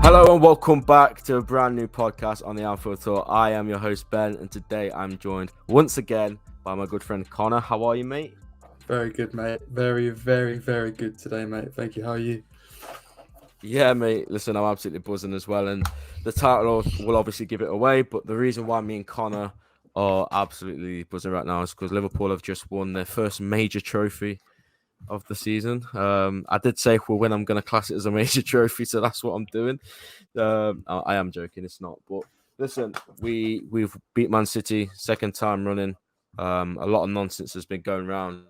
Hello and welcome back to a brand new podcast on the Anfield Tour. I am your host Ben, and today I'm joined once again by my good friend Connor. How are you, mate? Very good, mate. Very, very, very good today, mate. Thank you. How are you? Yeah, mate. Listen, I'm absolutely buzzing as well, and the title will obviously give it away. But the reason why me and Connor are absolutely buzzing right now is because Liverpool have just won their first major trophy of the season. I did say if we win, I'm going to class it as a major trophy, so that's what I'm doing. I am joking, it's not. But listen, we've beat Man City second time running. A lot of nonsense has been going around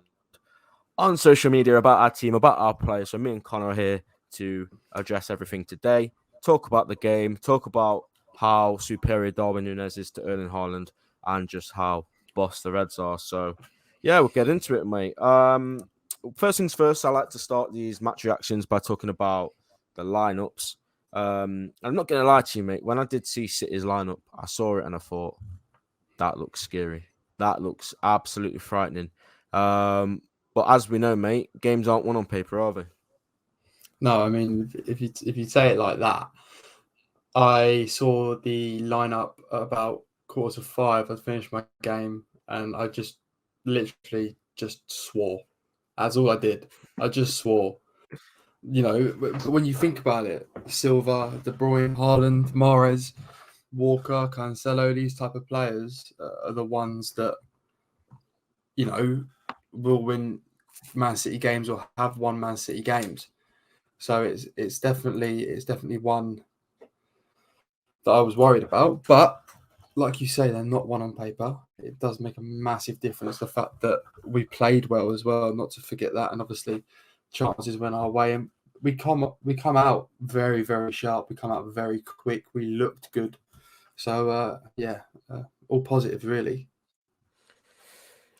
on social media about our team, about our players. So me and Connor are here to address everything today. Talk about the game. Talk about how superior Darwin Núñez is to Erling Haaland, and just how boss the Reds are. So yeah, we'll get into it, mate. First things first, I like to start these match reactions by talking about the lineups. I'm not going to lie to you, mate. When I did see City's lineup, I saw it and I thought, that looks scary. That looks absolutely frightening. But as we know, mate, games aren't won on paper, are they? No, I mean, if you say it like that, I saw the lineup at about 5:15. I finished my game, and I just literally just swore. That's all I did. I just swore. You know, when you think about it, Silva, De Bruyne, Haaland, Mahrez, Walker, Cancelo, these type of players are the ones that will win Man City games or have won Man City games. So it's definitely one that I was worried about. But like you say, they're not one on paper. It does make a massive difference. The fact that we played well as well, not to forget that, and obviously chances went our way, and we come out very, very sharp. We come out very quick. We looked good. So all positive really.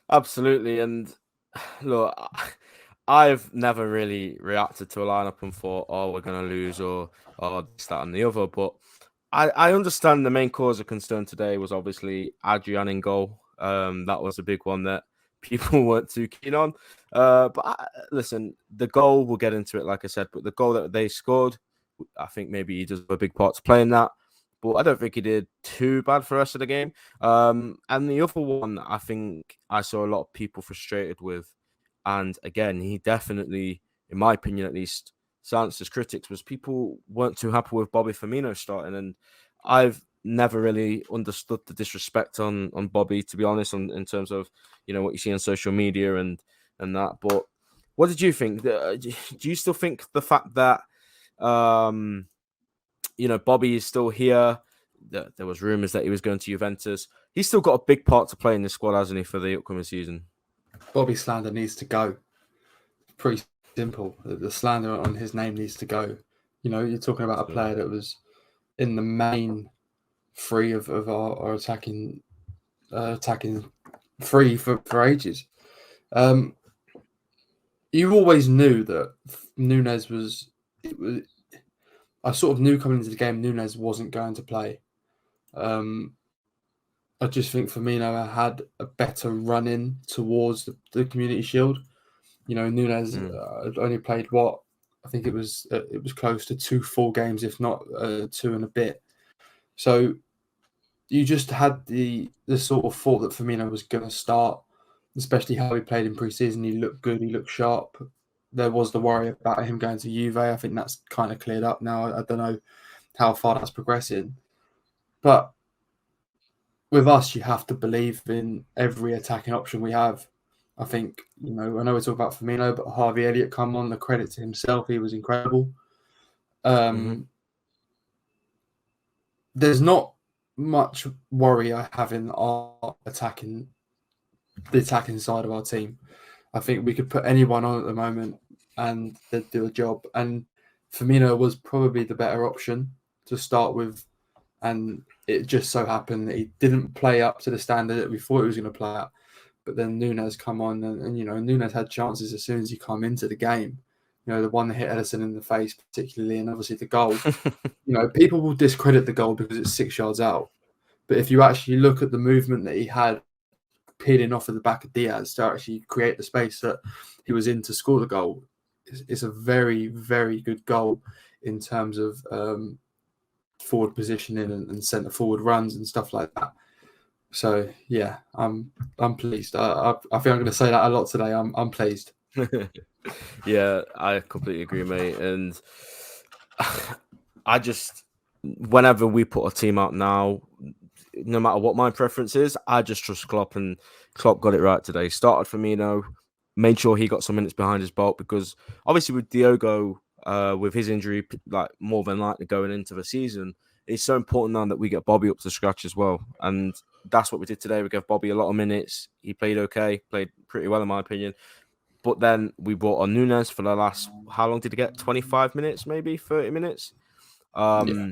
Absolutely. And look, I've never really reacted to a lineup and thought, oh, we're going to lose or this, that, and the other. But I understand the main cause of concern today was obviously Adrian in goal. That was a big one that people weren't too keen on. Listen, the goal, we'll get into it, like I said, but the goal that they scored, I think maybe he does have a big part to play in that. But I don't think he did too bad for the rest of the game. And the other one, I think I saw a lot of people frustrated with. And again, he definitely, in my opinion at least, silenced his critics, was people weren't too happy with Bobby Firmino starting. And I've never really understood the disrespect on Bobby, to be honest, in terms of, what you see on social media and that. But what did you think? Do you still think the fact that Bobby is still here? There was rumors that he was going to Juventus. He's still got a big part to play in this squad, hasn't he, for the upcoming season? Bobby Slander needs to go. Pretty simple. The slander on his name needs to go. You're talking about a player that was in the main three of our attacking three for ages. You always knew that Núñez was. I sort of knew coming into the game Núñez wasn't going to play. I just think Firmino had a better run in towards the Community Shield. Núñez only played what I think it was close to 2 full games, if not 2 and a bit. So you just had the sort of thought that Firmino was going to start, especially how he played in pre-season. He looked good. He looked sharp. There was the worry about him going to Juve. I think that's kind of cleared up now. I don't know how far that's progressing. But with us, you have to believe in every attacking option we have. I think, I know we talk about Firmino, but Harvey Elliott come on, the credit to himself. He was incredible. There's not much worry I have in the attacking side of our team. I think we could put anyone on at the moment and they'd do a job. And Firmino was probably the better option to start with. And it just so happened that he didn't play up to the standard that we thought he was going to play at. But then Núñez come on and Núñez had chances as soon as he come into the game. The one that hit Ederson in the face particularly, and obviously the goal. People will discredit the goal because it's 6 yards out. But if you actually look at the movement that he had peeling off of the back of Diaz to actually create the space that he was in to score the goal, it's a very, very good goal in terms of forward positioning and centre forward runs and stuff like that. So yeah, I'm pleased. I think I'm going to say that a lot today. I'm pleased. Yeah, I completely agree, mate. And I just, whenever we put a team out now, no matter what my preference is, I just trust Klopp, and Klopp got it right today. Started Firmino, made sure he got some minutes behind his belt, because obviously with Diogo, with his injury, like more than likely going into the season, it's so important now that we get Bobby up to scratch as well. And that's what we did today. We gave Bobby a lot of minutes. He played okay, played pretty well in my opinion. But then we brought on Nunes for the last, how long did he get? 25 minutes, maybe 30 minutes. Yeah.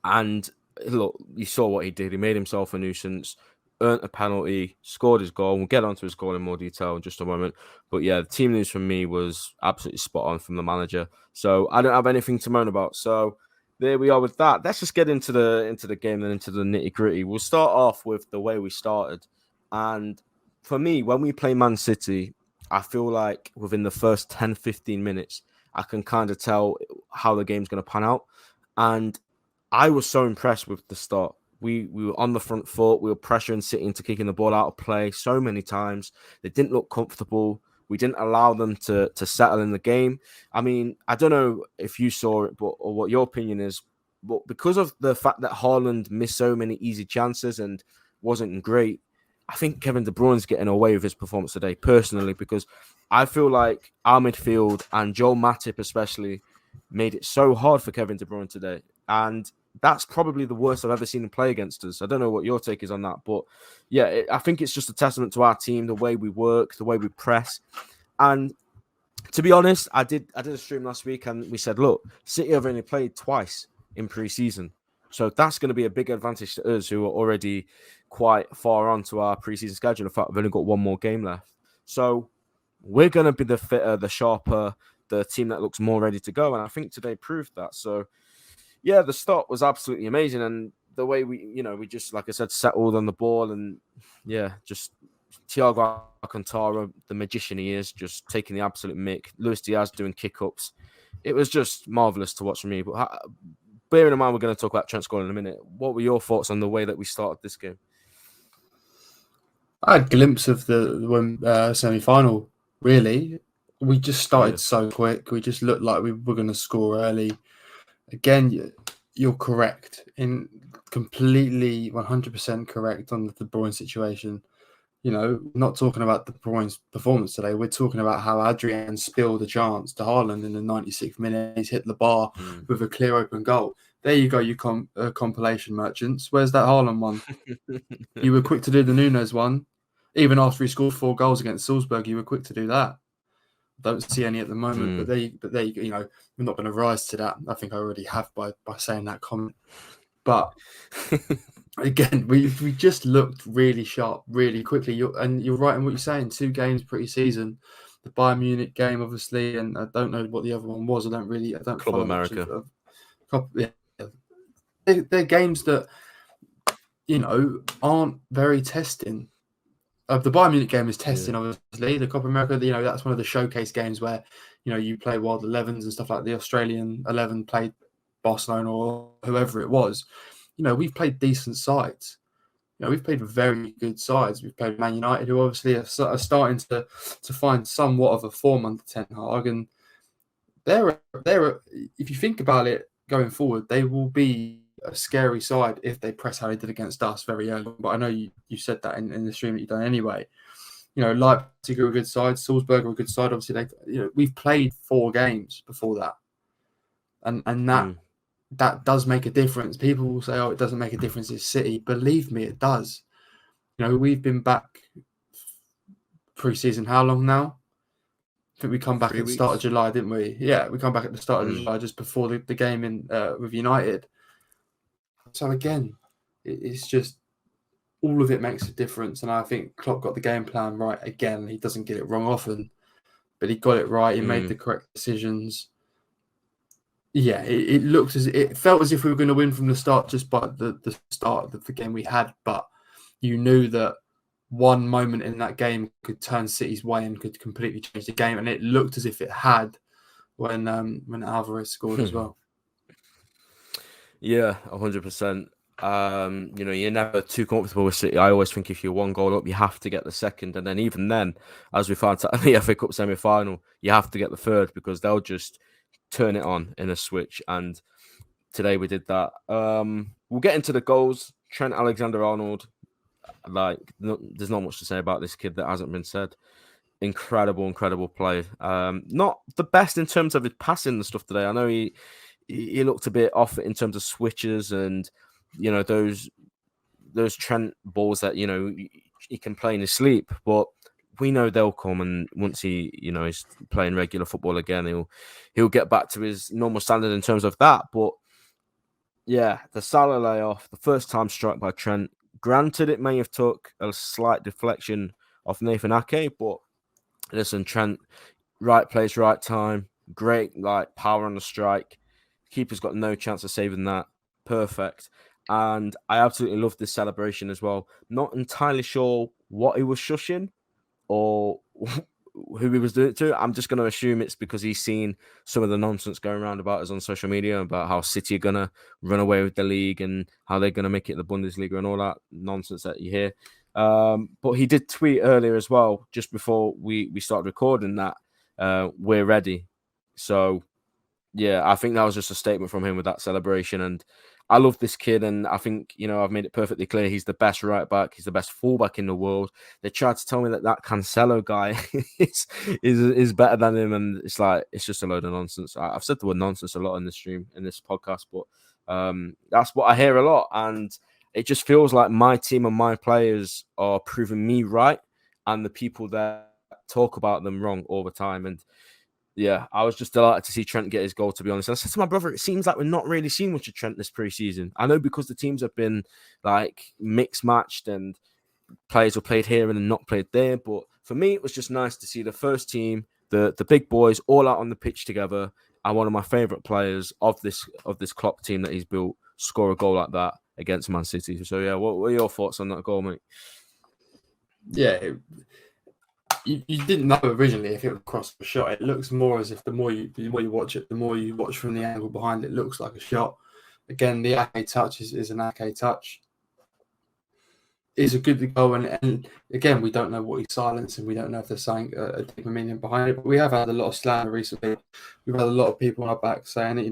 And look, you saw what he did. He made himself a nuisance, earned a penalty, scored his goal. We'll get onto his goal in more detail in just a moment. But yeah, the team news from me was absolutely spot on from the manager. So I don't have anything to moan about. So there we are with that. Let's just get into the game and into the nitty gritty. We'll start off with the way we started. And for me, when we play Man City, I feel like within the first 10, 15 minutes, I can kind of tell how the game's going to pan out. And I was so impressed with the start. We were on the front foot. We were pressuring City into kicking the ball out of play so many times. They didn't look comfortable. We didn't allow them to settle in the game. I mean, I don't know if you saw it, or what your opinion is, but because of the fact that Haaland missed so many easy chances and wasn't great, I think Kevin De Bruyne's getting away with his performance today, personally, because I feel like our midfield and Joel Matip especially made it so hard for Kevin De Bruyne today. And that's probably the worst I've ever seen him play against us. I don't know what your take is on that, but yeah, I think it's just a testament to our team, the way we work, the way we press. And to be honest, I did a stream last week and we said, look, City have only played twice in pre-season. So that's going to be a big advantage to us, who are already quite far on to our pre-season schedule. In fact, we've only got one more game left. So we're going to be the fitter, the sharper, the team that looks more ready to go. And I think today proved that. So yeah, the start was absolutely amazing. And the way we just, like I said, settled on the ball, and yeah, just Thiago Alcantara, the magician he is, just taking the absolute mick. Luis Diaz doing kick-ups. It was just marvellous to watch for me. But bearing in mind we're going to talk about Trent scoring in a minute, what were your thoughts on the way that we started this game? I had a glimpse of the semi-final, really. We just started so quick. We just looked like we were going to score early. Again, you're correct, in completely 100% correct on the De Bruyne situation. You know, not talking about De Bruyne's performance today. We're talking about how Adrian spilled a chance to Haaland in the 96th minute. He's hit the bar with a clear open goal. There you go, you compilation merchants. Where's that Haaland one? You were quick to do the Nunes one. Even after he scored 4 goals against Salzburg, you were quick to do that. Don't see any at the moment, but there you go. You know, we're not going to rise to that. I think I already have by saying that comment. But again, we just looked really sharp, really quickly. You're right in what you're saying. 2 games pre-season, the Bayern Munich game, obviously, and I don't know what the other one was. I don't Club follow America. They're games that aren't very testing. The Bayern Munich game is testing, obviously. The Copa America, that's one of the showcase games where, you play wild 11s and stuff like the Australian 11 played Barcelona or whoever it was. We've played decent sides. We've played very good sides. We've played Man United, who obviously are starting to find somewhat of a form under Ten Hag. And they're if you think about it going forward, they will be a scary side if they press how they did against us very early. But I know you said that in the stream that you've done anyway. Leipzig are a good side, Salzburg are a good side. Obviously, we've played 4 games before that, and that does make a difference. People will say, "Oh, it doesn't make a difference. It's City." Believe me, it does. We've been back pre-season. How long now? I think we come back at the start of July, didn't we? Yeah, we come back at the start of July, just before the game in with United. So again, it's just all of it makes a difference, and I think Klopp got the game plan right again. He doesn't get it wrong often, but he got it right. He made the correct decisions. Yeah, it felt as if we were going to win from the start, just by the start of the game we had. But you knew that one moment in that game could turn City's way and could completely change the game, and it looked as if it had when Alvarez scored as well. Yeah, 100%. You're never too comfortable with City. I always think if you're one goal up, you have to get the second, and then even then, as we found out in the FA Cup semi-final, you have to get the third because they'll just turn it on in a switch. And today we did that. We'll get into the goals. Trent Alexander-Arnold, there's not much to say about this kid that hasn't been said. Incredible play. Not the best in terms of his passing and stuff today. I know he looked a bit off in terms of switches and those Trent balls that he can play in his sleep, but we know they'll come, and once he is playing regular football again, he'll get back to his normal standard in terms of that. But yeah, the Salah layoff, the first time strike by Trent. Granted, it may have took a slight deflection off Nathan Ake, but listen, Trent, right place, right time, great power on the strike. Keeper's got no chance of saving that. Perfect. And I absolutely love this celebration as well. Not entirely sure what he was shushing or who he was doing it to. I'm just going to assume it's because he's seen some of the nonsense going around about us on social media about how City are going to run away with the league and how they're going to make it the Bundesliga and all that nonsense that you hear. But he did tweet earlier as well, just before we started recording, that we're ready. So, yeah, I think that was just a statement from him with that celebration. And I love this kid, and I think, I've made it perfectly clear he's the best right back. He's the best fullback in the world. They tried to tell me that Cancelo guy is better than him, and it's just a load of nonsense. I've said the word nonsense a lot in this stream, in this podcast, but that's what I hear a lot, and it just feels like my team and my players are proving me right, and the people that talk about them wrong all the time. And yeah, I was just delighted to see Trent get his goal, to be honest. I said to my brother, it seems like we're not really seeing much of Trent this preseason. I know because the teams have been mixed matched and players were played here and not played there. But for me, it was just nice to see the first team, the big boys, all out on the pitch together. And one of my favourite players of this Klopp team that he's built score a goal like that against Man City. So yeah, what were your thoughts on that goal, mate? Yeah, you didn't know originally if it would cross the shot. It looks more as if the more you watch it, the more you watch from the angle behind it, looks like a shot. Again, the Ake touch is an Ake touch. It's a good goal, and again, we don't know what he's silencing. We don't know if there's something a deeper meaning behind it. But we have had a lot of slander recently. We've had a lot of people on our back saying it.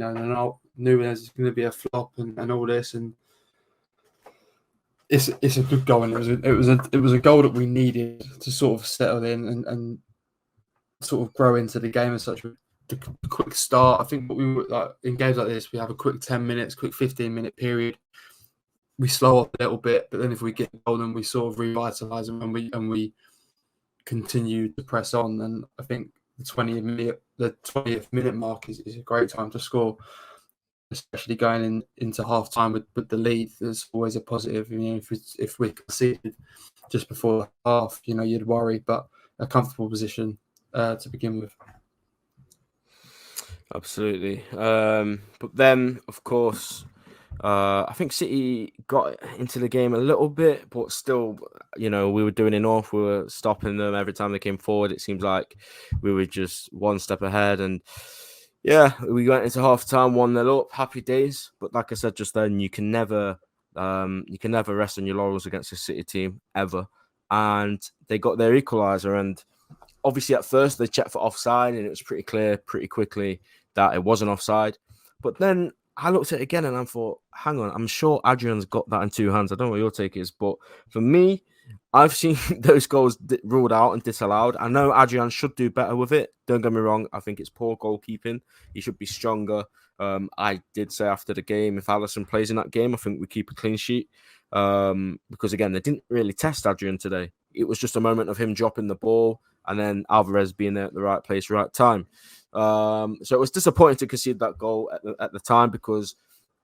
Nunez is going to be a flop and all this, and it's a good goal, and it was a goal that we needed to sort of settle in and sort of grow into the game as such. The quick start, I think what we were like in games like this, we have a quick 10 minutes, quick 15-minute period. We slow up a little bit, but then if we get golden, we sort of revitalize them and we continue to press on. And I think the 20th minute mark is a great time to score, especially going into half time with the lead. There's always a positive. If we conceded just before half, you'd worry, but a comfortable position to begin with. Absolutely. But then, of course, I think City got into the game a little bit, but still, we were doing enough. We were stopping them every time they came forward. It seems like we were just one step ahead. And yeah, we went into half time 1-0 up. Happy days. But like I said just then, you can never rest on your laurels against a City team ever. And they got their equaliser. And obviously, at first, they checked for offside, and it was pretty clear pretty quickly that it wasn't offside. But then I looked at it again, and I thought, hang on, I'm sure Adrian's got that in two hands. I don't know what your take is, but for me, I've seen those goals ruled out and disallowed. I know Adrian should do better with it. Don't get me wrong. I think it's poor goalkeeping. He should be stronger. I did say after the game, if Alisson plays in that game, I think we keep a clean sheet. Because, again, they didn't really test Adrian today. It was just a moment of him dropping the ball and then Alvarez being there at the right place, right time. So it was disappointing to concede that goal at the time because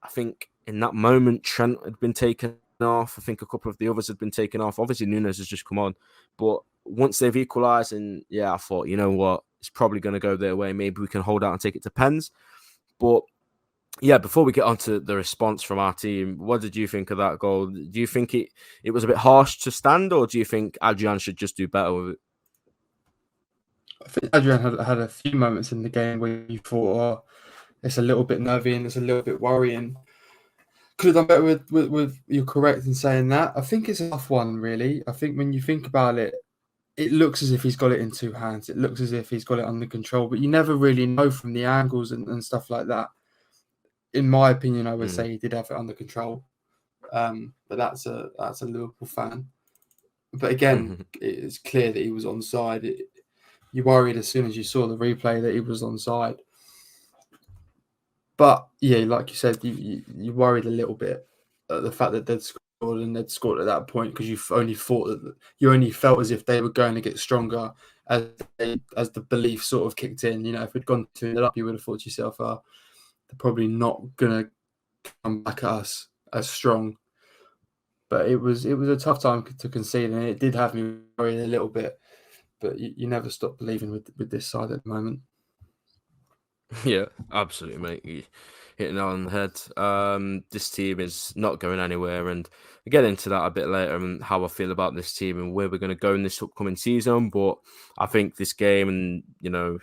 I think in that moment, Trent had been taken off. I think a couple of the others had been taken off. Obviously, Nunez has just come on. But once they've equalised, and I thought, you know what, it's probably going to go their way. Maybe we can hold out and take it to pens. But yeah, before we get on to the response from our team, what did you think of that goal? Do you think it was a bit harsh to stand, or do you think Adrian should just do better with it? I think Adrian had a few moments in the game where you thought, it's a little bit nervy and it's a little bit worrying. Could have done better with. You're correct in saying that. I think it's a tough one, really. I think when you think about it, it looks as if he's got it in two hands. It looks as if he's got it under control, but you never really know from the angles and stuff like that. In my opinion, I would say he did have it under control. But that's a Liverpool fan. But again, it's clear that he was onside. You worried as soon as you saw the replay that he was onside. But yeah, like you said, you worried a little bit at the fact that they'd scored at that point because you only felt as if they were going to get stronger as the belief sort of kicked in. You know, if it'd gone 2-0 up, you would have thought to yourself, they're probably not gonna come back at us as strong. But it was a tough time to concede, and it did have me worried a little bit. But you never stop believing with this side at the moment. Yeah, absolutely, mate. You hitting it on the head. This team is not going anywhere, and I'll get into that a bit later and how I feel about this team and where we're going to go in this upcoming season. But I think this game, and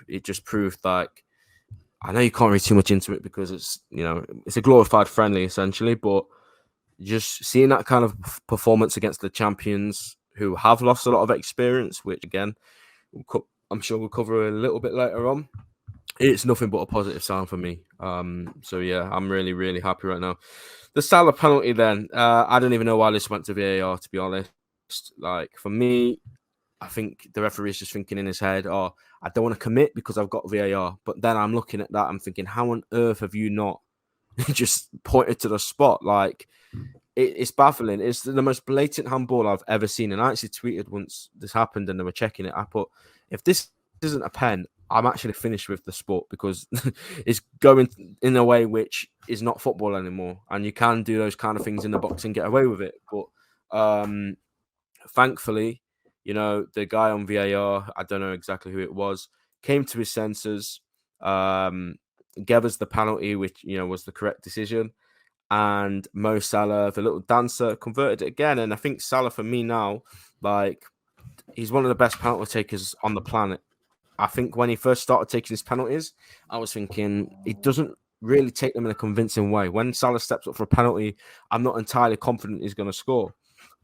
it just proved like I know you can't read too much into it because it's a glorified friendly essentially, but just seeing that kind of performance against the champions who have lost a lot of experience, which again, I'm sure we'll cover a little bit later on. It's nothing but a positive sign for me. So yeah, I'm really, really happy right now. The Salah penalty then, I don't even know why this went to VAR, to be honest. Like, for me, I think the referee is just thinking in his head, I don't want to commit because I've got VAR. But then I'm looking at that, I'm thinking, how on earth have you not just pointed to the spot? Like, it's baffling. It's the most blatant handball I've ever seen. And I actually tweeted once this happened and they were checking it. I put, if this isn't a pen, I'm actually finished with the sport because it's going in a way which is not football anymore. And you can do those kind of things in the box and get away with it. But thankfully, the guy on VAR, I don't know exactly who it was, came to his senses, gave us the penalty, which, was the correct decision. And Mo Salah, the little dancer, converted it again. And I think Salah, for me now, like, he's one of the best penalty takers on the planet. I think when he first started taking his penalties, I was thinking he doesn't really take them in a convincing way. When Salah steps up for a penalty, I'm not entirely confident he's going to score.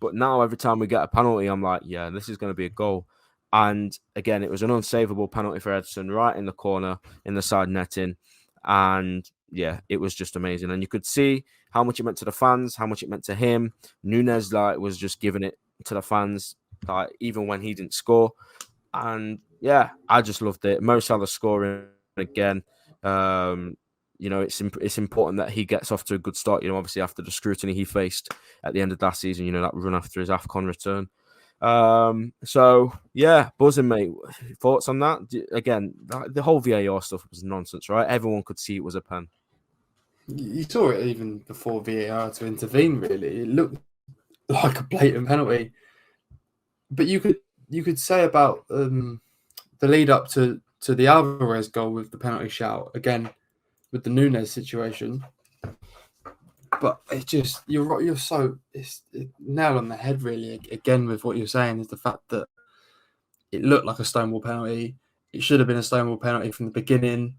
But now every time we get a penalty, I'm like, yeah, this is going to be a goal. And again, it was an unsavable penalty for Edson right in the corner, in the side netting. And yeah, it was just amazing. And you could see how much it meant to the fans, how much it meant to him. Nunes was just giving it to the fans, even when he didn't score. And yeah, I just loved it. Mo Salah scoring again. It's important that he gets off to a good start. Obviously after the scrutiny he faced at the end of last season. That run after his AFCON return. So yeah, buzzing, mate. Thoughts on that? Again, the whole VAR stuff was nonsense, right? Everyone could see it was a pen. You saw it even before VAR to intervene. Really, it looked like a blatant penalty. But you could say about the lead up to the Alvarez goal with the penalty shout again with the Nunes situation. But it's just you're so it's nail on the head really. Again, with what you're saying is the fact that it looked like a Stonewall penalty. It should have been a Stonewall penalty from the beginning.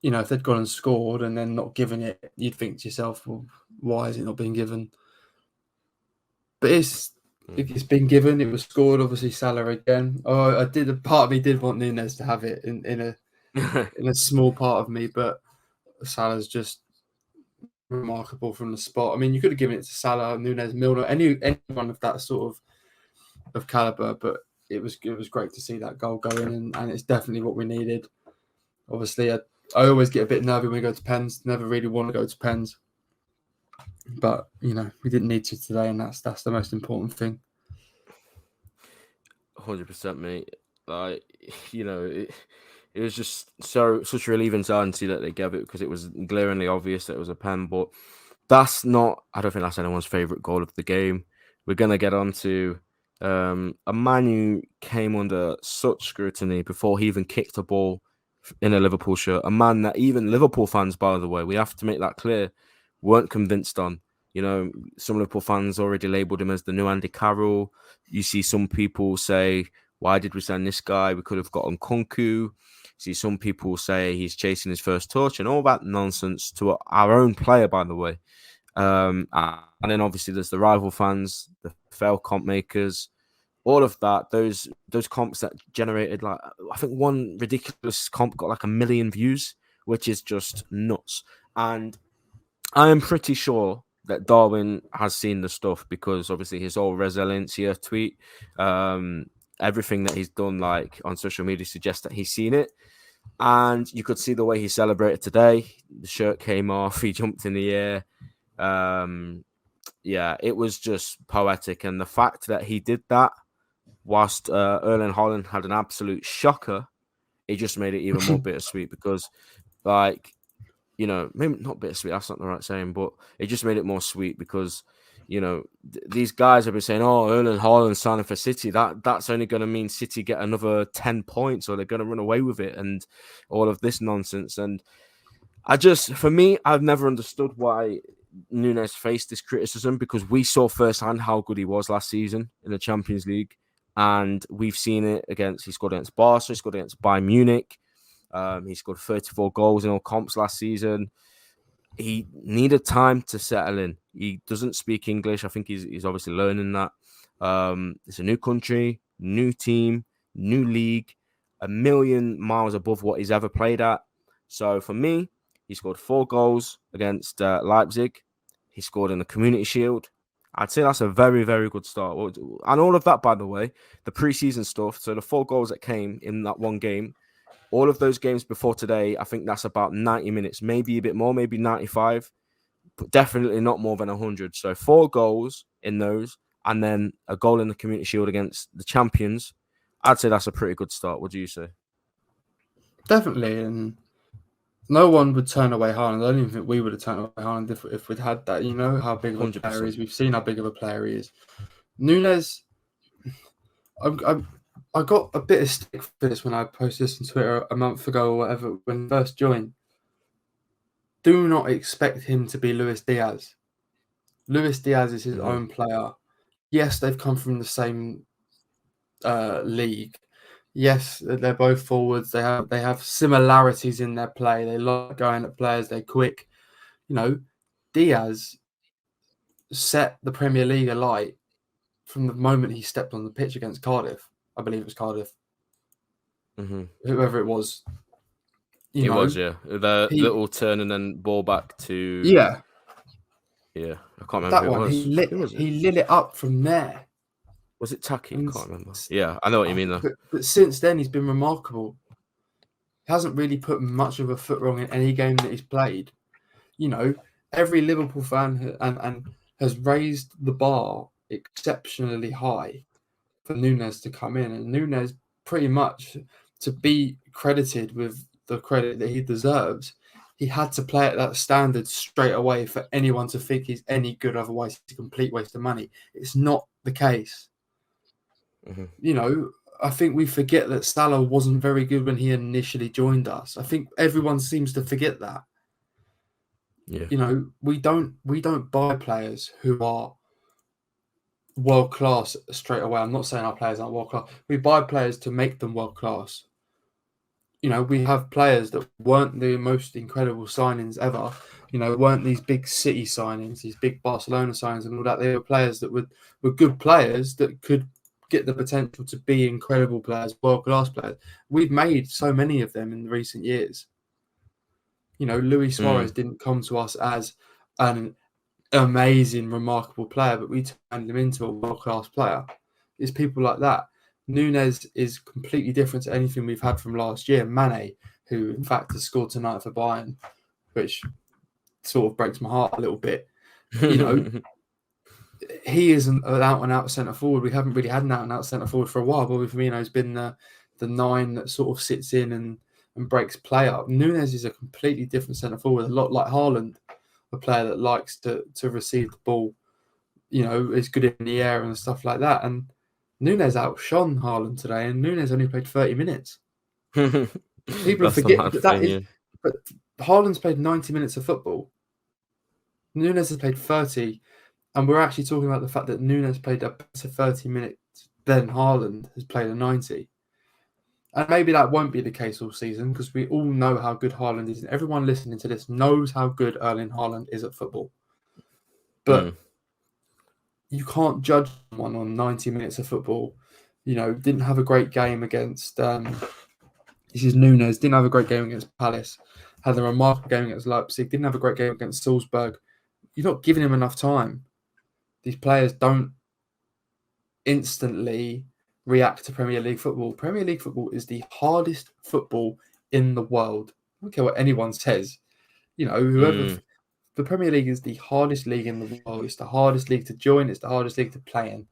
If they'd gone and scored and then not given it, you'd think to yourself, well, why is it not being given? But it's been given. It was scored. Obviously, Salah again. Oh, a part of me did want Nunes to have it in a small part of me, but Salah's just remarkable from the spot. I mean, you could have given it to Salah, Nunes, Milner, anyone of that sort of caliber. But it was great to see that goal go in, and it's definitely what we needed. Obviously, I always get a bit nervy when we go to pens. Never really want to go to pens. But we didn't need to today, and that's the most important thing. 100%, mate. Like, it was just such relieving to see that they gave it because it was glaringly obvious that it was a pen. But that's not. I don't think that's anyone's favorite goal of the game. We're gonna get on to a man who came under such scrutiny before he even kicked a ball in a Liverpool shirt. A man that even Liverpool fans, by the way, we have to make that clear, weren't convinced on. Some Liverpool fans already labelled him as the new Andy Carroll. You see some people say, why did we sign this guy? We could have gotten Kunku. See, some people say he's chasing his first touch and all that nonsense to our own player, by the way. And then obviously there's the rival fans, the fail comp makers, all of that. Those comps that generated like I think one ridiculous comp got like 1 million views, which is just nuts. And I am pretty sure that Darwin has seen the stuff because obviously his whole resiliency tweet, everything that he's done like on social media suggests that he's seen it. And you could see the way he celebrated today. The shirt came off, he jumped in the air. Yeah, it was just poetic. And the fact that he did that whilst Erling Haaland had an absolute shocker, it just made it even more bittersweet because, like, you know, maybe not bittersweet, that's not the right saying, but it just made it more sweet because, you know, these guys have been saying, oh, Erling Haaland signing for City, that's only going to mean City get another 10 points or they're going to run away with it and all of this nonsense. And for me, I've never understood why Nunes faced this criticism because we saw firsthand how good he was last season in the Champions League. And we've seen it he scored against Barca, he scored against Bayern Munich. He scored 34 goals in all comps last season. He needed time to settle in. He doesn't speak English. I think he's obviously learning that. It's a new country, new team, new league, 1 million miles above what he's ever played at. So for me, he scored 4 goals against Leipzig. He scored in the Community Shield. I'd say that's a very, very good start. And all of that, by the way, the preseason stuff. So the 4 goals that came in that one game, all of those games before today, I think that's about 90 minutes, maybe a bit more, maybe 95, but definitely not more than 100. So 4 goals in those, and then a goal in the Community Shield against the champions. I'd say that's a pretty good start. What do you say? Definitely, and no one would turn away Haaland. I don't even think we would have turned away Haaland if we'd had that. You know how big of a 100%. player he is. We've seen how big of a player he is. Nunes, I got a bit of stick for this when I posted this on Twitter a month ago or whatever when he first joined. Do not expect him to be Luis Diaz. Luis Diaz is his own player. Yes, they've come from the same league. Yes, they're both forwards. They have similarities in their play. They like going at players. They're quick. You know, Diaz set the Premier League alight from the moment he stepped on the pitch against Cardiff. I believe it was Cardiff. Whoever it was. It was, yeah. The little turn and then ball back to... Yeah. Yeah, I can't remember who it was. He lit it up from there. Was it Taki? I can't remember. Yeah, I know what you mean, though. But since then, he's been remarkable. He hasn't really put much of a foot wrong in any game that he's played. You know, every Liverpool fan and has raised the bar exceptionally high for Nunes to come in. And Nunes, pretty much, to be credited with the credit that he deserves, he had to play at that standard straight away for anyone to think he's any good. Otherwise, it's a complete waste of money. It's not the case. You know, I think we forget that Salah wasn't very good when he initially joined us. I think everyone seems to forget that. Yeah. You know, we don't buy players who are world class straight away. I'm not saying our players aren't world class. We buy players to make them world class. You know, we have players that weren't the most incredible signings ever. You know, weren't these big City signings, these big Barcelona signings and all that. They were players that were good players that could get the potential to be incredible players, world-class players. We've made so many of them in recent years. You know, Luis Suarez didn't come to us as an amazing, remarkable player, but we turned him into a world-class player. It's people like that. Nunes is completely different to anything we've had from last year. Mane, who in fact has scored tonight for Bayern, which sort of breaks my heart a little bit. You know, he isn't an out-and-out centre-forward. We haven't really had an out-and-out centre-forward for a while. Bobby Firmino's been the 9 that sort of sits in and breaks play up. Nunes is a completely different centre-forward, a lot like Haaland, a player that likes to receive the ball, you know, is good in the air and stuff like that. And Nunes outshone Haaland today, and Nunes only played 30 minutes. People forget that but Haaland's played 90 minutes of football. Nunes has played 30, and we're actually talking about the fact that Nunes played a better 30 minutes than Haaland has played a 90. And maybe that won't be the case all season because we all know how good Haaland is. And everyone listening to this knows how good Erling Haaland is at football. But you can't judge someone on 90 minutes of football. Didn't have a great game against this is Nunes, didn't have a great game against Palace, had a remarkable game against Leipzig, didn't have a great game against Salzburg. You're not giving him enough time. These players don't instantly react to Premier League football. Premier League football is the hardest football in the world. I don't care what anyone says. The Premier League is the hardest league in the world. It's the hardest league to join. It's the hardest league to play in.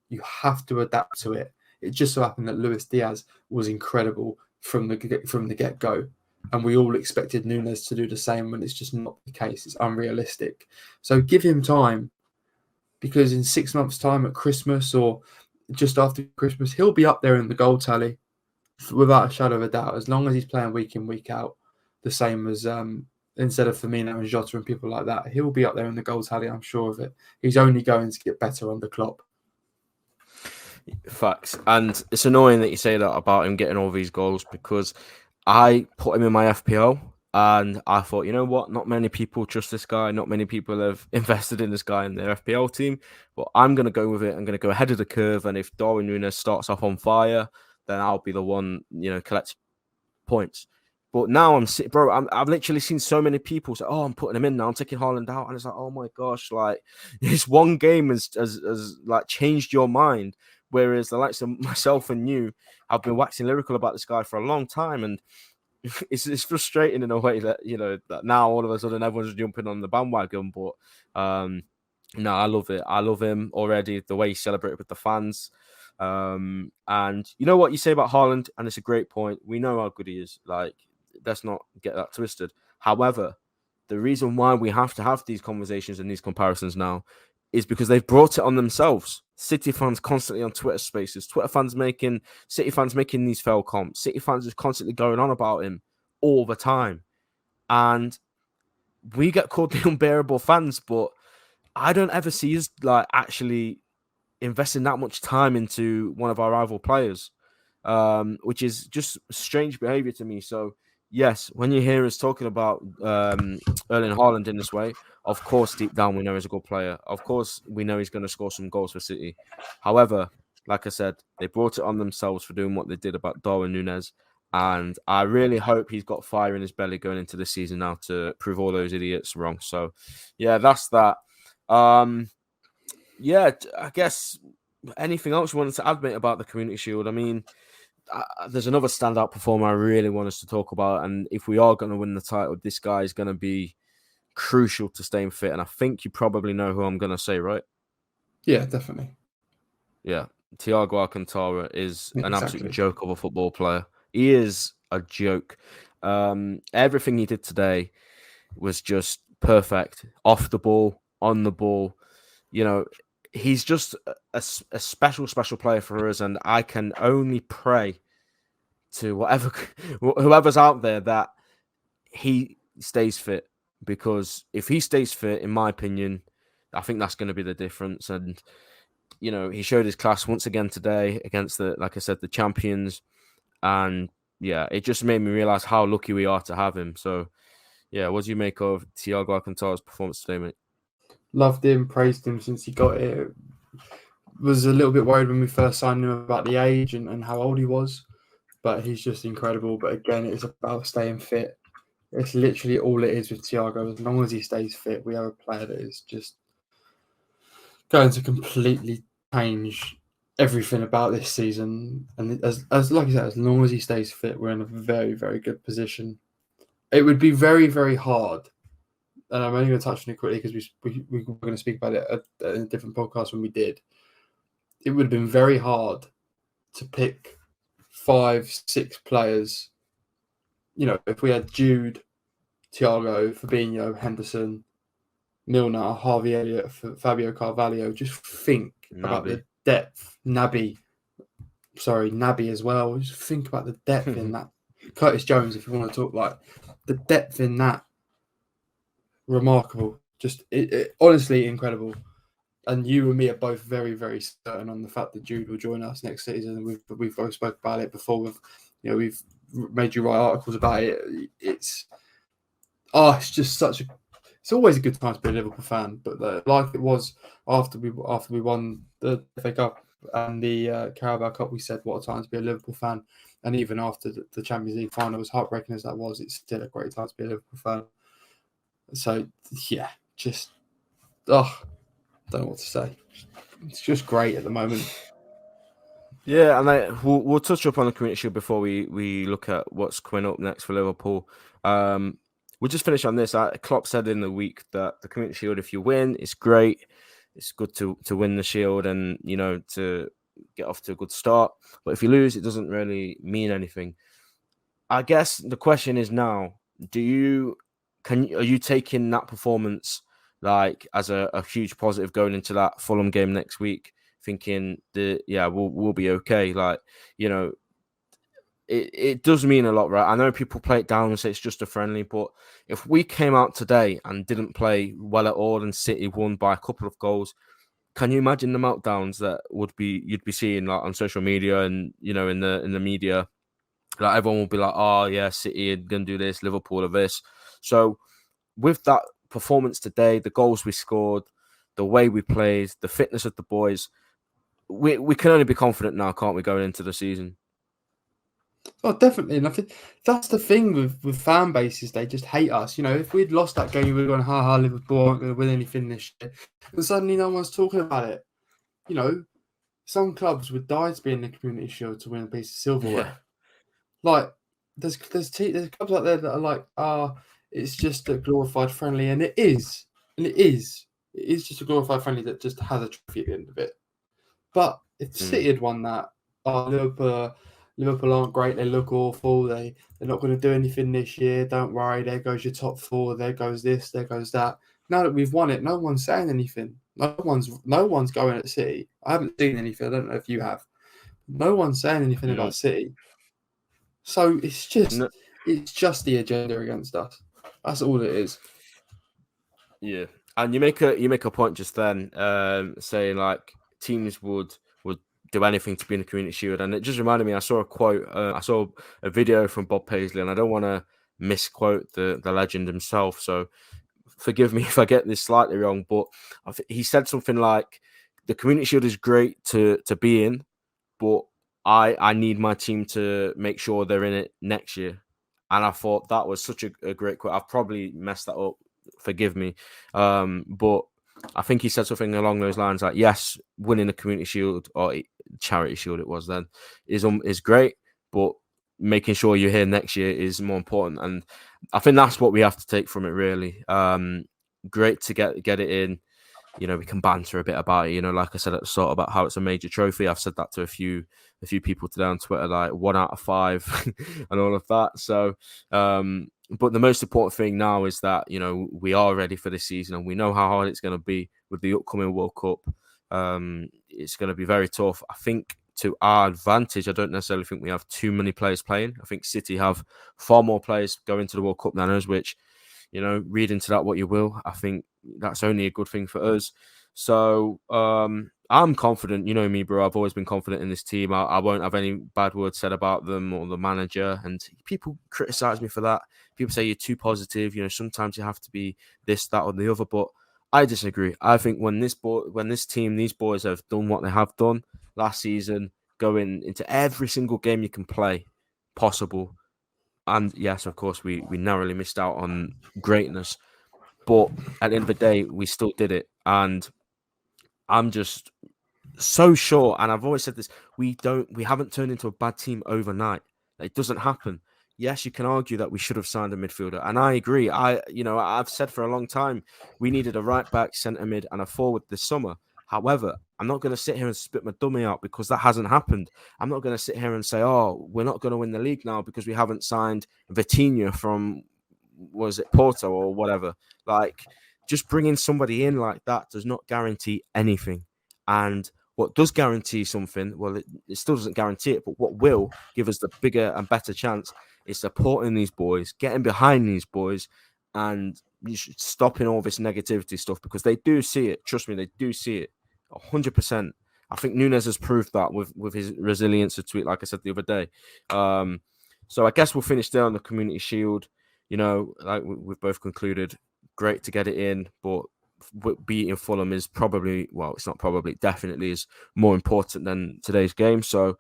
You have to adapt to it. It just so happened that Luis Diaz was incredible from the get-go. And we all expected Nunes to do the same when it's just not the case. It's unrealistic. So give him time, because in 6 months' time at Christmas or just after Christmas, he'll be up there in the goal tally without a shadow of a doubt, as long as he's playing week in, week out, the same as instead of Firmino and Jota and people like that. He'll be up there in the goal tally, I'm sure of it. He's only going to get better under Klopp. Facts. And it's annoying that you say that about him getting all these goals, because I put him in my FPL and I thought, you know what? Not many people trust this guy. Not many people have invested in this guy in their FPL team. But I'm going to go with it. I'm going to go ahead of the curve. And if Darwin Núñez starts off on fire, then I'll be the one, collecting points. But now I've literally seen so many people say, "Oh, I'm putting him in now. I'm taking Haaland out," and it's like, "Oh my gosh!" Like, this one game has like changed your mind. Whereas the likes of myself and you have been waxing lyrical about this guy for a long time, and it's frustrating in a way that that now all of a sudden everyone's jumping on the bandwagon. But no, I love it. I love him already. The way he celebrated with the fans. And you know what you say about Haaland, and it's a great point. We know how good he is. Like, let's not get that twisted. However, the reason why we have to have these conversations and these comparisons now is because they've brought it on themselves. City fans constantly on Twitter Spaces, City fans making these fail comps, City fans just constantly going on about him all the time, and we get called the unbearable fans. But I don't ever see us like actually investing that much time into one of our rival players, which is just strange behavior to me. So yes, when you hear us talking about Erling Haaland in this way, of course, deep down we know he's a good player. Of course, we know he's going to score some goals for City. However, like I said, they brought it on themselves for doing what they did about Darwin Núñez. And I really hope he's got fire in his belly going into this season now to prove all those idiots wrong. So, yeah, that's that. Yeah, I guess anything else you wanted to add, mate, about the Community Shield? I mean, there's another standout performer I really want us to talk about. And if we are going to win the title, this guy is going to be crucial to staying fit. And I think you probably know who I'm going to say, right? Yeah, definitely. Yeah, Thiago Alcantara is an absolute joke of a football player. He is a joke. Everything he did today was just perfect. Off the ball, on the ball. He's just a special player for us, and I can only pray to whoever's out there that he stays fit, because if he stays fit, in my opinion, I think that's going to be the difference. And he showed his class once again today against the champions, and yeah, it just made me realize how lucky we are to have him. So yeah, what do you make of Thiago Alcantara's performance today, mate? Loved him, praised him since he got it. Was a little bit worried when we first signed him about the age and how old he was, but he's just incredible. But again, it's about staying fit. It's literally all it is with Thiago. As long as he stays fit, we have a player that is just going to completely change everything about this season. And as like I said, as long as he stays fit, we're in a very, very good position. It would be very, very hard. And I'm only going to touch on it quickly because we were going to speak about it in a different podcast when we did. It would have been very hard to pick 5-6 players. If we had Jude, Thiago, Fabinho, Henderson, Milner, Harvey Elliott, Fabio Carvalho, just think about the depth. Naby as well. Just think about the depth in that. Curtis Jones, if you want to talk like the depth in that. Remarkable. Just it honestly incredible. And you and me are both very, very certain on the fact that Jude will join us next season. And we've both spoke about it before with we've made you write articles about it. It's just it's always a good time to be a Liverpool fan, but like it was after we won the FA Cup and the Carabao Cup, we said what a time to be a Liverpool fan. And even after the Champions League final, as heartbreaking as that was, it's still a great time to be a Liverpool fan. So yeah, just don't know what to say. It's just great at the moment. Yeah, and we'll touch up on the Community Shield before we look at what's coming up next for Liverpool. We'll just finish on this. Klopp said in the week that the Community Shield, if you win, it's great. It's good to win the Shield and to get off to a good start. But if you lose, it doesn't really mean anything. I guess the question is now: are you taking that performance like as a huge positive going into that Fulham game next week? Thinking we'll be okay. Like, it does mean a lot, right? I know people play it down and say it's just a friendly, but if we came out today and didn't play well at all and City won by a couple of goals, can you imagine the meltdowns that you'd be seeing like on social media and in the media? Like everyone will be like, oh yeah, City are gonna do this, Liverpool are this. So with that performance today, the goals we scored, the way we played, the fitness of the boys, we can only be confident now, can't we, going into the season? Oh, definitely. And I think that's the thing with fan bases. They just hate us. If we'd lost that game, we would have gone, ha ha, Liverpool aren't going to win anything this year. And suddenly no one's talking about it. Some clubs would die to be in the Community Shield to win a piece of silverware. Yeah. Like, there's clubs out there that are like, it's just a glorified friendly. And it is. And it is. It is just a glorified friendly that just has a trophy at the end of it. But if City had won that, Liverpool aren't great. They look awful. They're not going to do anything this year. Don't worry. There goes your top four. There goes this. There goes that. Now that we've won it, no one's saying anything. No one's going at City. I haven't seen anything. I don't know if you have. No one's saying anything about City. So it's just the agenda against us. That's all it is. Yeah, and you make a point just then, saying like teams would do anything to be in the Community Shield, and it just reminded me. I saw a quote. I saw a video from Bob Paisley, and I don't want to misquote the legend himself. So forgive me if I get this slightly wrong, but he said something like, "The Community Shield is great to be in, but I need my team to make sure they're in it next year." And I thought that was such a great quote. I've probably messed that up. Forgive me. But I think he said something along those lines like, yes, winning the Community Shield or Charity Shield it was then is great, but making sure you're here next year is more important. And I think that's what we have to take from it, really. Great to get it in. We can banter a bit about it. Like I said at the start about how it's a major trophy. I've said that to a few people today on Twitter, like 1 out of 5 and all of that. So, but the most important thing now is that, we are ready for this season and we know how hard it's going to be with the upcoming World Cup. It's going to be very tough. I think to our advantage, I don't necessarily think we have too many players playing. I think City have far more players going to the World Cup than us, which, read into that what you will. I think that's only a good thing for us. So I'm confident. You know me, bro. I've always been confident in this team. I won't have any bad words said about them or the manager. And people criticize me for that. People say you're too positive. Sometimes you have to be this, that, or the other. But I disagree. I think when these boys have done what they have done last season, going into every single game you can play possible. And yes, of course, we narrowly missed out on greatness. But at the end of the day, we still did it. And I'm just so sure, and I've always said this, we haven't turned into a bad team overnight. It doesn't happen. Yes, you can argue that we should have signed a midfielder, and I agree. I've said for a long time we needed a right back, centre mid, and a forward this summer. However, I'm not going to sit here and spit my dummy out because that hasn't happened. I'm not going to sit here and say, oh, we're not going to win the league now because we haven't signed Vitinha from, was it Porto or whatever? Like, just bringing somebody in like that does not guarantee anything. And what does guarantee something, well, it still doesn't guarantee it, but what will give us the bigger and better chance is supporting these boys, getting behind these boys, and stopping all this negativity stuff because they do see it. Trust me, they do see it 100%. I think Nunes has proved that with his resilience to tweet, like I said the other day. So I guess we'll finish there on the Community Shield. Like we've both concluded, great to get it in, but beating Fulham is probably, well, it's not probably, definitely is more important than today's game. So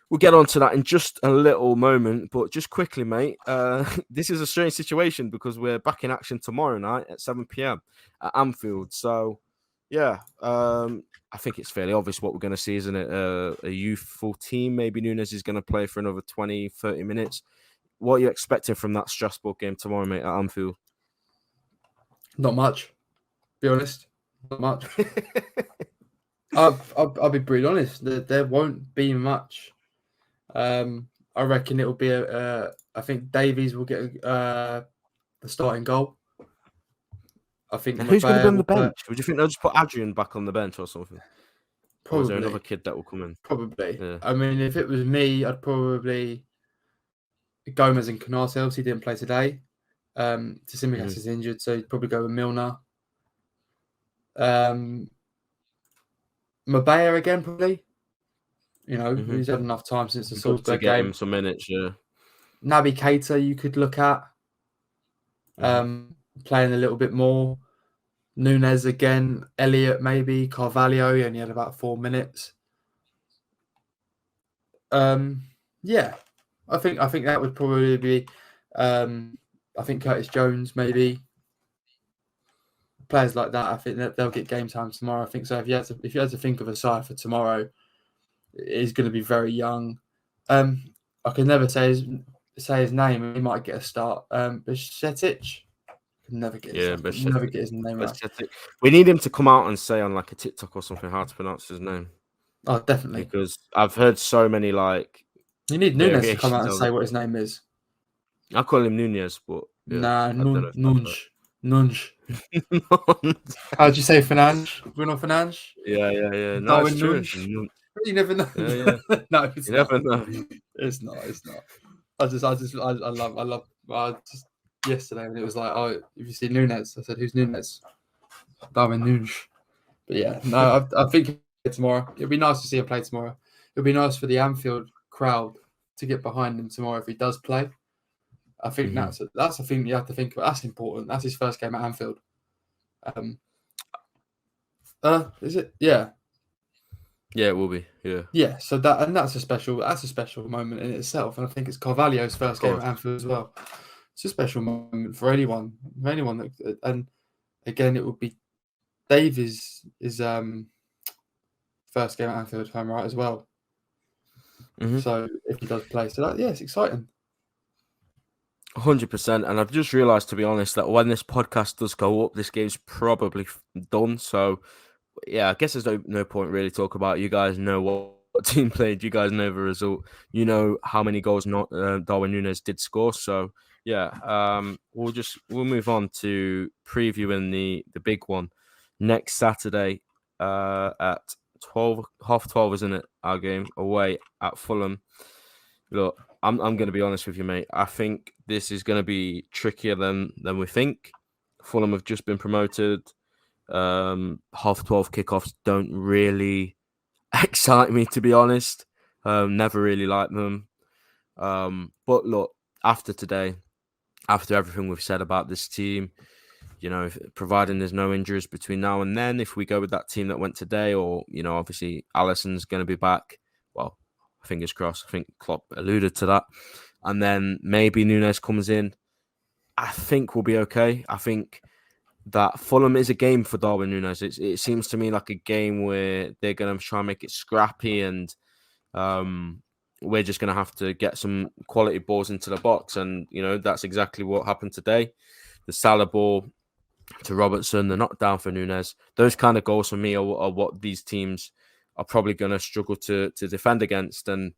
we'll get on to that in just a little moment. But just quickly, mate, this is a strange situation because we're back in action tomorrow night at 7 p.m. at Anfield. So, yeah, I think it's fairly obvious what we're going to see, isn't it? A youthful team. Maybe Nunes is going to play for another 20, 30 minutes. What are you expecting from that Strasbourg game tomorrow, mate, at Anfield? Not much, to be honest. Not much. I'll be brutally honest. There won't be much. I reckon it'll be I think Davies will get the starting goal. I think And who's going to be on the play. bench? Would you think they'll just put Adrian back on the bench or something? Probably. Or is there another kid that will come in? Probably. Yeah. I mean, if it was me, I'd probably Gomez and Canate. Obviously, didn't play today. Tsimikas is injured, so he'd probably go with Milner. Mabaya again, probably. He's had enough time since the Salzburg to get game. him some minutes, yeah. Naby Keita, you could look at playing a little bit more. Nunes again, Elliott maybe, Carvalho. He only had about 4 minutes. Yeah, I think that would probably be. I think Curtis Jones maybe. Players like that, I think that they'll get game time tomorrow. I think so. If you had to think of a side for tomorrow, it's going to be very young. I can never say his name. He might get a start. Bajcetic. Never get his name right. We need him to come out and say on like a TikTok or something how to pronounce his name. Oh, definitely. Because I've heard so many like. You need Nunes to come out and say what his name is. I call him Nunez, but yeah, Nunes. How do you say Fernandes? Bruno Fernandes? Yeah. No, it's true. You never know. Yeah. No, it's you not. Never know. It's not. I love. Yesterday when it was like, oh, if you see Nunes, I said, who's Nunes? Darwin Nunes. But yeah, no, I think tomorrow. It'd be nice to see him play tomorrow. It'd be nice for the Anfield crowd to get behind him tomorrow if he does play. I think that's a thing you have to think about. That's important. That's his first game at Anfield. Is it? Yeah. Yeah, it will be. Yeah. Yeah. So that's a special moment in itself, and I think it's Carvalho's first game at Anfield as well. It's a special moment for anyone. And again, it would be Davies' first game at Anfield, if I'm right, as well. So if he does play, it's exciting. 100%. And I've just realised, to be honest, that when this podcast does go up, this game's probably done. So yeah, I guess there's no point really talk about it. You guys know what team played. You guys know the result. You know how many goals Darwin Nunes did score. So yeah, we'll move on to previewing the big one next Saturday at 12:30, isn't it? Our game away at Fulham. Look, I'm going to be honest with you, mate. I think this is going to be trickier than we think. Fulham have just been promoted. 12:30 kickoffs don't really excite me, to be honest. Never really liked them. But look, after today, after everything we've said about this team, providing there's no injuries between now and then, if we go with that team that went today, or, obviously Alisson's going to be back, well, fingers crossed. I think Klopp alluded to that. And then maybe Nunes comes in. I think we'll be okay. I think that Fulham is a game for Darwin Nunes. It seems to me like a game where they're going to try and make it scrappy, and we're just going to have to get some quality balls into the box. And, that's exactly what happened today. The Salah ball to Robertson, the knockdown for Nunes. Those kind of goals for me are what these teams are probably going to struggle to defend against. And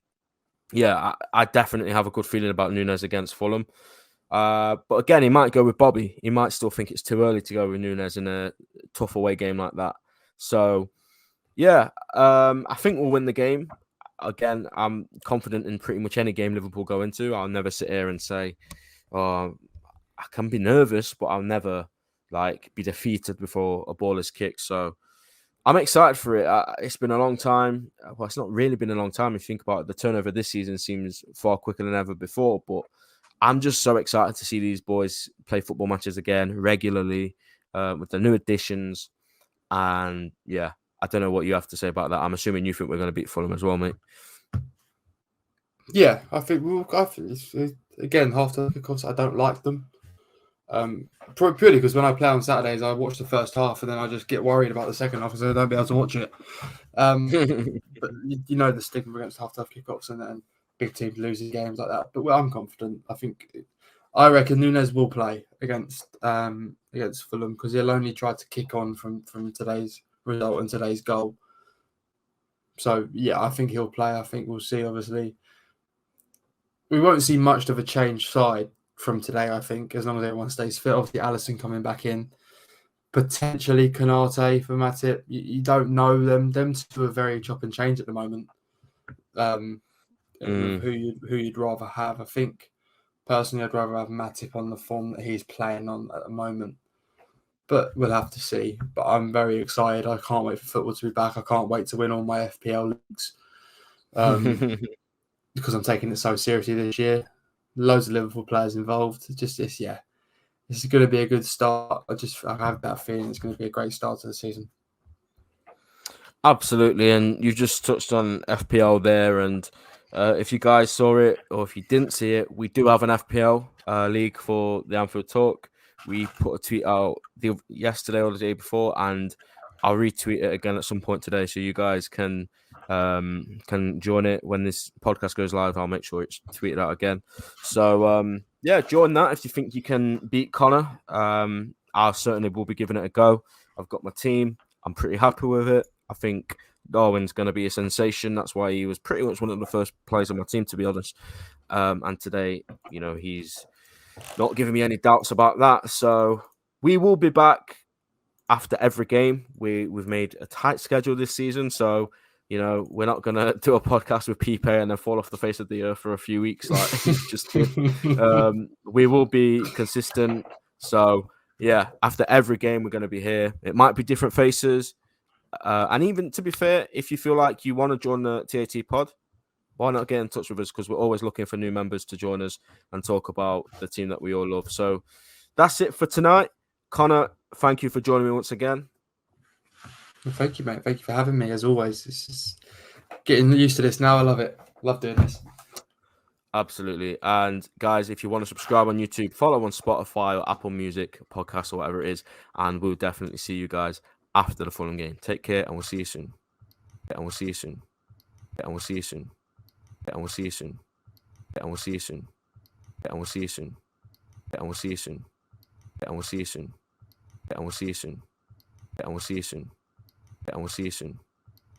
yeah, I definitely have a good feeling about Nunes against Fulham. But again, he might go with Bobby. He might still think it's too early to go with Nunes in a tough away game like that. So yeah, I think we'll win the game. Again, I'm confident in pretty much any game Liverpool go into. I'll never sit here and say, I can be nervous, but I'll never be defeated before a ball is kicked. So I'm excited for it. It's been a long time. Well, it's not really been a long time if you think about it. The turnover this season seems far quicker than ever before, but I'm just so excited to see these boys play football matches again regularly with the new additions. And yeah, I don't know what you have to say about that. I'm assuming you think we're going to beat Fulham as well, mate. Yeah, I think again, half-time kickoffs, I don't like them. Purely because when I play on Saturdays, I watch the first half and then I just get worried about the second half because I don't be able to watch it. But you know the stigma against half-time kickoffs and big teams losing games like that. But I'm confident. I reckon Nunes will play against Fulham because he'll only try to kick on from today's result and today's goal. So yeah, I think he'll play. I think we'll see. Obviously, we won't see much of a changed side from today. I think as long as everyone stays fit. Obviously, Alisson coming back in. Potentially Konate for Matip. You don't know them. Them two are very chop and change at the moment. With who you'd rather have. I think personally I'd rather have Matip on the form that he's playing on at the moment. But we'll have to see. But I'm very excited. I can't wait for football to be back. I can't wait to win all my FPL leagues. Because I'm taking it so seriously this year. Loads of Liverpool players involved. This is going to be a good start. I have that feeling it's going to be a great start to the season. Absolutely, and you just touched on FPL there, and if you guys saw it or if you didn't see it, we do have an FPL league for the Anfield Talk. We put a tweet out yesterday or the day before, and I'll retweet it again at some point today, so you guys can join it when this podcast goes live. I'll make sure it's tweeted out again. So yeah, join that if you think you can beat Connor. I certainly will be giving it a go. I've got my team. I'm pretty happy with it. I think Darwin's going to be a sensation. That's why he was pretty much one of the first players on my team, to be honest. And today, he's not giving me any doubts about that. So we will be back after every game. We've made a tight schedule this season. So, we're not going to do a podcast with Pipe and then fall off the face of the earth for a few weeks like just did. We will be consistent. So, yeah, after every game, we're going to be here. It might be different faces. And even to be fair, if you feel like you want to join the TAT pod, why not get in touch with us? Because we're always looking for new members to join us and talk about the team that we all love. So that's it for tonight. Connor, thank you for joining me once again. Well, thank you, mate. Thank you for having me, as always. It's just getting used to this now. I love it. Love doing this. Absolutely. And guys, if you want to subscribe on YouTube, follow on Spotify or Apple Music, podcast or whatever it is, and we'll definitely see you guys after the Fulham game. Take care, and we'll see you soon. And we'll see you soon. And we'll see you soon. And we'll see you soon. And we'll see you soon. And we'll see you soon. And we'll see you soon. And we'll see you soon. And we'll see you soon. And we'll see you soon. And we'll see you soon.